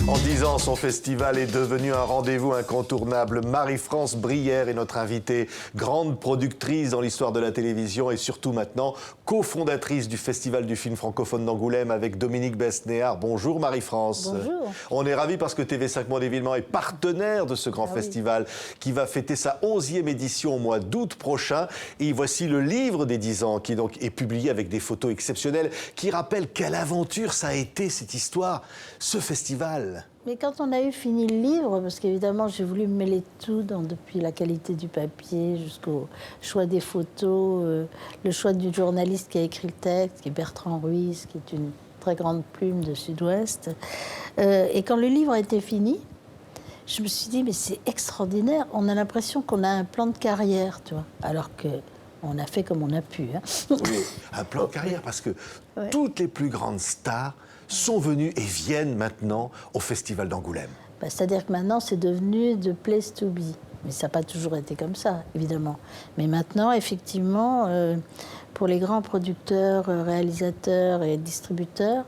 En 10 ans, son festival est devenu un rendez-vous incontournable. Marie-France Brière est notre invitée, grande productrice dans l'histoire de la télévision et surtout maintenant cofondatrice du Festival du film francophone d'Angoulême avec Dominique Besnéard. Bonjour Marie-France. Bonjour. On est ravis parce que TV5 Monde Événements est partenaire de ce grand festival qui va fêter sa 11e édition au mois d'août prochain. Et voici le livre des 10 ans qui donc est publié avec des photos exceptionnelles qui rappellent quelle aventure ça a été cette histoire, ce festival. Mais quand on a eu fini le livre, parce qu'évidemment j'ai voulu mêler tout, depuis la qualité du papier jusqu'au choix des photos, le choix du journaliste qui a écrit le texte, qui est Bertrand Ruiz, qui est une très grande plume de Sud-Ouest. Et quand le livre a été fini, je me suis dit, mais c'est extraordinaire, on a l'impression qu'on a un plan de carrière, tu vois, alors que on a fait comme on a pu. Hein. Oui, un plan de carrière, parce que toutes les plus grandes stars sont venues et viennent maintenant au Festival d'Angoulême. C'est-à-dire que maintenant, c'est devenu the place to be. Mais ça n'a pas toujours été comme ça, évidemment. Mais maintenant, effectivement, pour les grands producteurs, réalisateurs et distributeurs,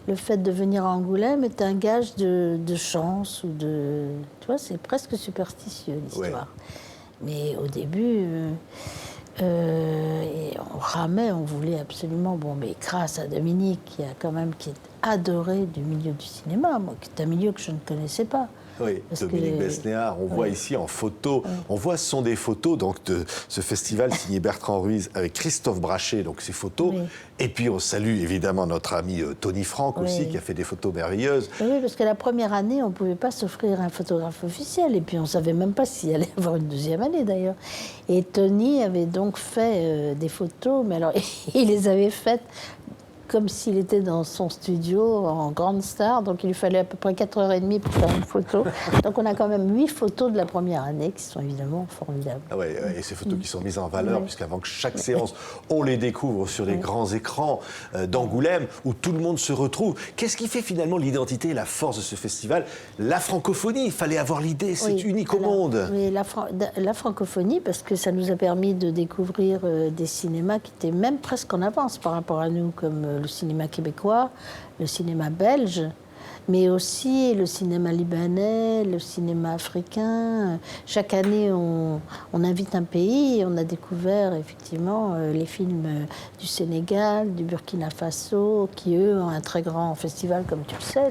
le fait de venir à Angoulême est un gage de chance ou de... Tu vois, c'est presque superstitieux, l'histoire. Ouais. Mais au début... et on ramait, on voulait absolument... Bon, mais grâce à Dominique, qui est adoré du milieu du cinéma, moi, qui est un milieu que je ne connaissais pas. Oui, Dominique Besnéard, on voit ici en photo, on voit ce sont des photos donc, de ce festival signé Bertrand Ruiz avec Christophe Brachet, donc ces photos. Oui. Et puis on salue évidemment notre ami Tony Franck aussi, qui a fait des photos merveilleuses. Oui, parce que la première année, on ne pouvait pas s'offrir un photographe officiel, et puis on ne savait même pas s'il allait y avoir une deuxième année d'ailleurs. Et Tony avait donc fait des photos, mais alors il les avait faites comme s'il était dans son studio en grande star, donc il lui fallait à peu près 4h30 pour faire une photo. Donc on a quand même 8 photos de la première année qui sont évidemment formidables. Ah ouais, et ces photos qui sont mises en valeur, puisqu'avant que chaque séance, on les découvre sur les grands écrans d'Angoulême, où tout le monde se retrouve. Qu'est-ce qui fait finalement l'identité et la force de ce festival? La francophonie, il fallait avoir l'idée, c'est unique au monde. Oui, la francophonie, parce que ça nous a permis de découvrir des cinémas qui étaient même presque en avance par rapport à nous, comme le cinéma québécois, le cinéma belge, mais aussi le cinéma libanais, le cinéma africain. Chaque année, on invite un pays et on a découvert effectivement les films du Sénégal, du Burkina Faso, qui eux ont un très grand festival, comme tu le sais,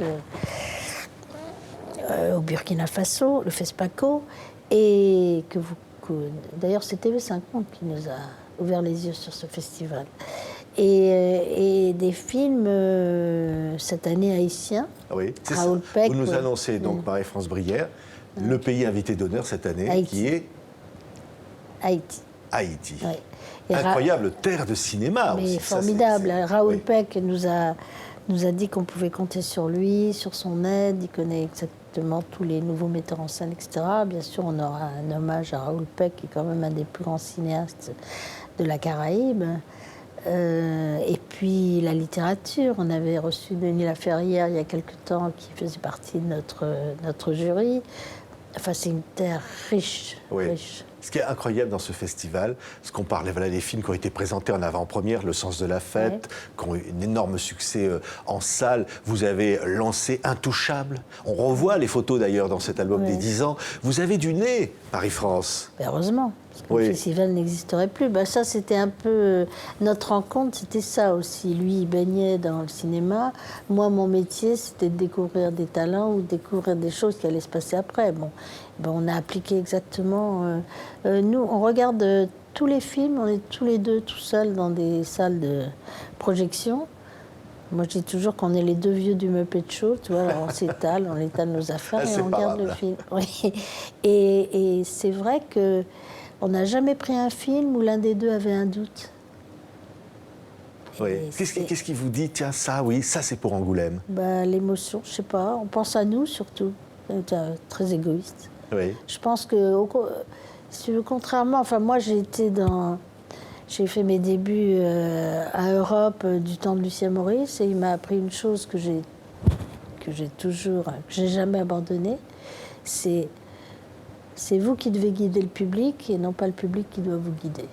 au Burkina Faso, le FESPACO, et d'ailleurs c'est TV5 Monde qui nous a ouvert les yeux sur ce festival. Et des films, cette année, haïtiens. Oui, c'est Raoul ça. Peck. Vous nous annoncez donc Marie-France Brière, le pays invité d'honneur cette année, Haïti. Qui est Haïti. Haïti. Oui. Incroyable terre de cinéma mais aussi. Formidable. Raoul Peck nous a dit qu'on pouvait compter sur lui, sur son aide. Il connaît exactement tous les nouveaux metteurs en scène, etc. Bien sûr, on aura un hommage à Raoul Peck, qui est quand même un des plus grands cinéastes de la Caraïbe. Et puis la littérature, on avait reçu Denis Laferrière il y a quelque temps qui faisait partie de notre jury. Enfin, c'est une terre riche, riche. Ce qui est incroyable dans ce festival, ce qu'on parlait, voilà, des films qui ont été présentés en avant-première, Le Sens de la Fête, qui ont eu un énorme succès en salle. Vous avez lancé Intouchable. On revoit les photos d'ailleurs dans cet album des 10 ans. Vous avez du nez, Marie-France. Heureusement. Parce que le festival n'existerait plus. Ça, c'était un peu... notre rencontre, c'était ça aussi. Lui, il baignait dans le cinéma. Moi, mon métier, c'était de découvrir des talents ou découvrir des choses qui allaient se passer après. On a appliqué exactement... nous, on regarde tous les films, on est tous les deux tout seuls dans des salles de projection. Moi, je dis toujours qu'on est les deux vieux du Muppet Show, tu vois, on étale nos affaires et on regarde le film. Oui. Et c'est vrai que on n'a jamais pris un film où l'un des deux avait un doute. Oui. Qu'est-ce qui vous dit, tiens, ça, ça c'est pour Angoulême? L'émotion, je sais pas, on pense à nous surtout, très égoïste. Oui. Je pense que, contrairement, moi j'ai fait mes débuts à Europe du temps de Lucien Maurice, et il m'a appris une chose que j'ai jamais abandonnée, c'est vous qui devez guider le public et non pas le public qui doit vous guider.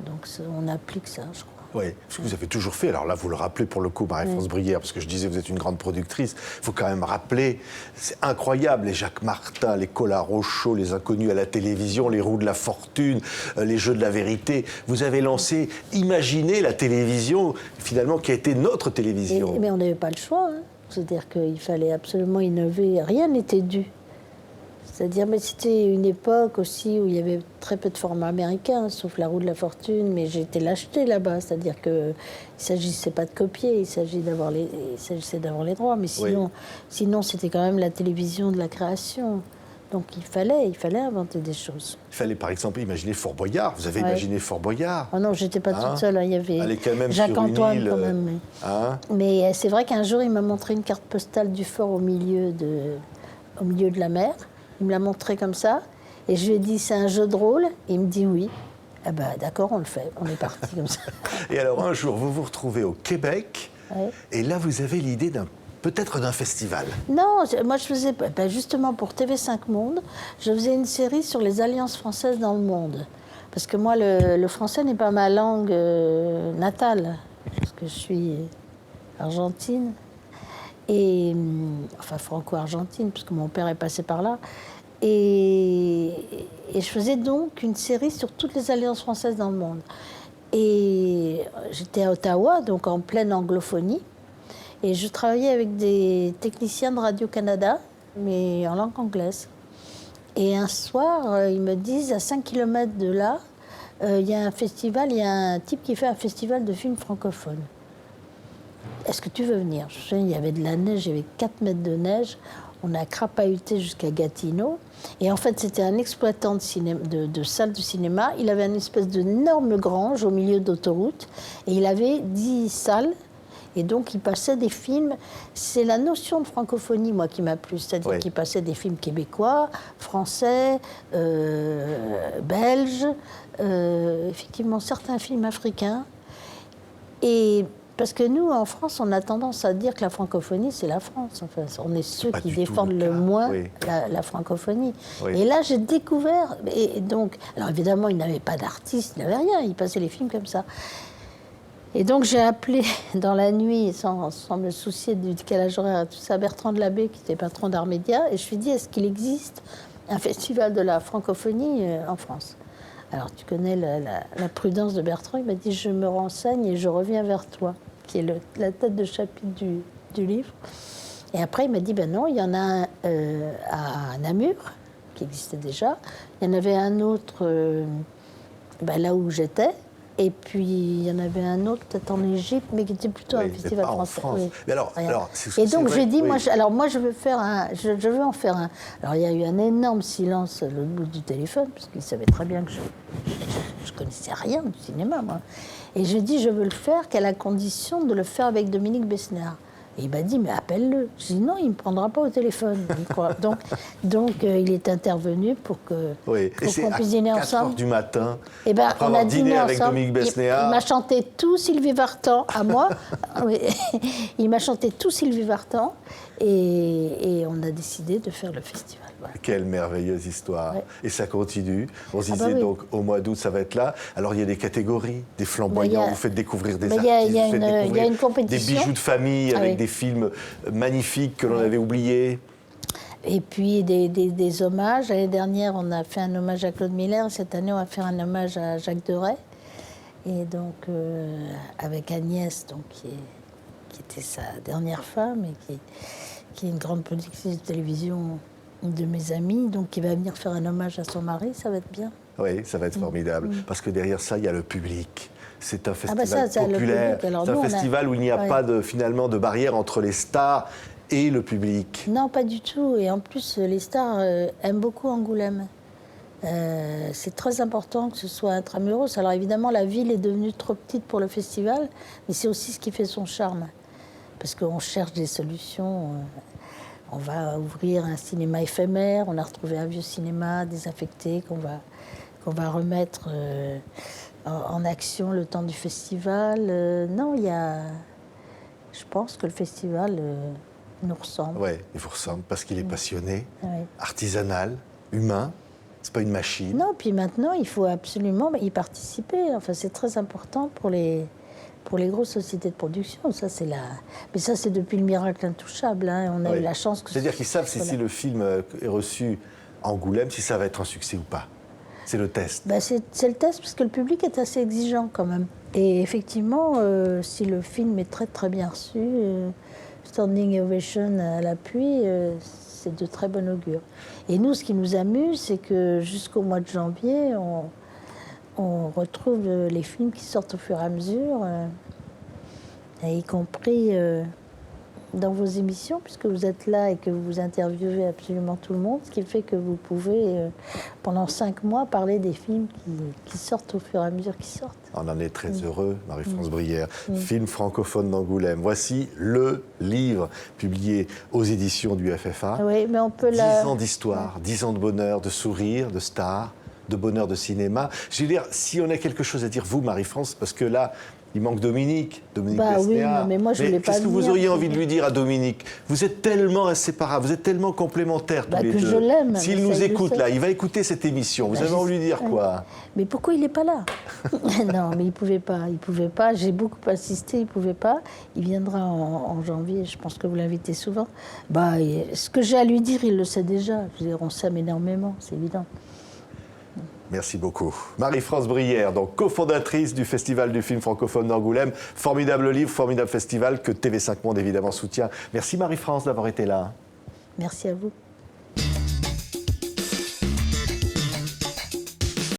Donc on applique ça, je crois. Oui, ce que vous avez toujours fait. Alors là, vous le rappelez pour le coup, Marie-France Bruguière, parce que je disais, vous êtes une grande productrice. Il faut quand même rappeler, c'est incroyable, les Jacques Martin, les Collard Rochaud, les Inconnus à la télévision, les Roues de la Fortune, les Jeux de la Vérité. Vous avez lancé, imaginez la télévision, finalement, qui a été notre télévision. Mais on n'avait pas le choix. Hein. C'est-à-dire qu'il fallait absolument innover. Rien n'était dû. C'est-à-dire, mais c'était une époque aussi où il y avait très peu de formats américains, sauf La Roue de la Fortune, mais j'ai été l'acheter là-bas. C'est-à-dire qu'il ne s'agissait pas de copier, il s'agissait d'avoir les droits. Mais sinon c'était quand même la télévision de la création. Donc il fallait inventer des choses. Il fallait par exemple imaginer Fort Boyard. Vous avez imaginé Fort Boyard? Oh non, je n'étais pas toute seule. Hein. Il y avait Jacques-Antoine quand même. Mais c'est vrai qu'un jour, il m'a montré une carte postale du fort au milieu de la mer. Il me l'a montré comme ça. Et je lui ai dit, c'est un jeu de rôle? Et il me dit oui. Eh ben, d'accord, on le fait. On est parti comme ça. Et alors un jour, vous vous retrouvez au Québec. Et là, vous avez l'idée peut-être d'un festival. Non, moi je faisais, justement pour TV5 Monde, je faisais une série sur les alliances françaises dans le monde. Parce que moi, le français n'est pas ma langue natale, parce que je suis argentine, enfin franco-argentine, parce que mon père est passé par là. Et je faisais donc une série sur toutes les alliances françaises dans le monde. Et j'étais à Ottawa, donc en pleine anglophonie. Et je travaillais avec des techniciens de Radio-Canada, mais en langue anglaise. Et un soir, ils me disent, à 5 km de là, il y a un festival, il y a un type qui fait un festival de films francophones. Est-ce que tu veux venir? Je sais, il y avait de la neige, il y avait 4 mètres de neige. On a crapahuté jusqu'à Gatineau. Et en fait, c'était un exploitant de salle de cinéma. Il avait une espèce d'énorme grange au milieu d'autoroute. Et il avait 10 salles. Et donc, il passait des films. C'est la notion de francophonie, moi, qui m'a plu. C'est-à-dire qu'il passait des films québécois, français, belges, effectivement, certains films africains. Et parce que nous, en France, on a tendance à dire que la francophonie, c'est la France. Enfin, on est ceux qui défendent le moins la francophonie. Et là, j'ai découvert... Et donc, alors évidemment, il n'avait pas d'artiste, il n'avait rien. Il passait les films comme ça. Et donc, j'ai appelé dans la nuit, sans me soucier du décalage horaire et tout ça, Bertrand de Labbé, qui était patron d'Art Média, et je lui ai dit, est-ce qu'il existe un festival de la francophonie en France? Alors, tu connais la prudence de Bertrand, il m'a dit, je me renseigne et je reviens vers toi, qui est la tête de chapitre du livre. Et après, il m'a dit, ben non, il y en a un à Namur, qui existait déjà. Il y en avait un autre là où j'étais. Et puis, il y en avait un autre, peut-être en Égypte, mais qui était plutôt un festival français. Oui. Mais alors, et donc, j'ai dit, moi, je veux faire je veux en faire un. Alors, il y a eu un énorme silence à l'autre bout du téléphone, parce qu'il savait très bien que je connaissais rien du cinéma, moi. Et j'ai dit, je veux le faire qu'à la condition de le faire avec Dominique Besnéard. Et il m'a dit, mais appelle-le. Je dis, non, il ne me prendra pas au téléphone. donc il est intervenu pour qu'on puisse dîner ensemble. 4 heures du matin, et ben, après on avoir a dîné dîné avec ensemble. Dominique Besnéard. Il m'a chanté tout Sylvie Vartan à moi. Il m'a chanté tout Sylvie Vartan. Et on a décidé de faire le festival. Voilà. Quelle merveilleuse histoire. Et ça continue. On se disait donc au mois d'août, ça va être là. Alors il y a des catégories, des flamboyants, vous faites découvrir des artistes, il y a une compétition. Des bijoux de famille avec des films magnifiques que l'on avait oubliés. Et puis des hommages. L'année dernière, on a fait un hommage à Claude Miller. Cette année, on va faire un hommage à Jacques Deray. Et donc, avec Agnès, donc, qui était sa dernière femme et qui est une grande productrice de télévision de mes amis, donc qui va venir faire un hommage à son mari, ça va être bien. Oui, ça va être formidable, parce que derrière ça, il y a le public. C'est un festival populaire, c'est un festival où il n'y a pas finalement de barrière entre les stars et le public. Non, pas du tout, et en plus, les stars aiment beaucoup Angoulême. C'est très important que ce soit intramuros. Alors évidemment, la ville est devenue trop petite pour le festival, mais c'est aussi ce qui fait son charme. Parce qu'on cherche des solutions. On va ouvrir un cinéma éphémère, on a retrouvé un vieux cinéma désaffecté qu'on va remettre en action le temps du festival. Non, je pense que le festival nous ressemble. Oui, il vous ressemble parce qu'il est passionné, artisanal, humain. C'est pas une machine. Non, puis maintenant, il faut absolument y participer. Enfin, c'est très important pour les pour les grosses sociétés de production. Ça, c'est Mais ça, c'est depuis le miracle intouchable. Hein. On a eu la chance que... C'est-à-dire qu'ils savent si le film est reçu à Angoulême, si ça va être un succès ou pas. C'est le test. C'est le test parce que le public est assez exigeant quand même. Et effectivement, si le film est très très bien reçu, standing ovation à l'appui, c'est de très bon augure. Et nous, ce qui nous amuse, c'est que jusqu'au mois de janvier, on retrouve les films qui sortent au fur et à mesure, y compris dans vos émissions, puisque vous êtes là et que vous interviewez absolument tout le monde, ce qui fait que vous pouvez, pendant 5 mois, parler des films qui sortent au fur et à mesure qu'ils sortent. On en est très heureux, Marie-France Brière. Film francophone d'Angoulême. Voici le livre publié aux éditions du FFA. Oui, mais on peut 10 ans d'histoire, 10 ans de bonheur, de sourire, de stars, de bonheur de cinéma. Je veux dire, si on a quelque chose à dire, vous, Marie-France, parce que là, il manque Dominique Besnéard. Oui, mais moi, je voulais pas qu'est-ce que vous venir, auriez envie de lui dire à Dominique? Vous êtes tellement inséparables, vous êtes tellement complémentaires tous les deux. Je l'aime. S'il nous écoute, là, il va écouter cette émission. Vous avez envie de lui dire quoi? Mais pourquoi il n'est pas là? Non, mais il pouvait pas. J'ai beaucoup insisté, il pouvait pas. Il viendra en janvier, je pense que vous l'invitez souvent. Ce que j'ai à lui dire, il le sait déjà. Je veux dire, on s'aime énormément, c'est évident. Merci beaucoup. Marie-France Brière, donc cofondatrice du Festival du film francophone d'Angoulême. Formidable livre, formidable festival que TV5 Monde évidemment soutient. Merci Marie-France d'avoir été là. Merci à vous.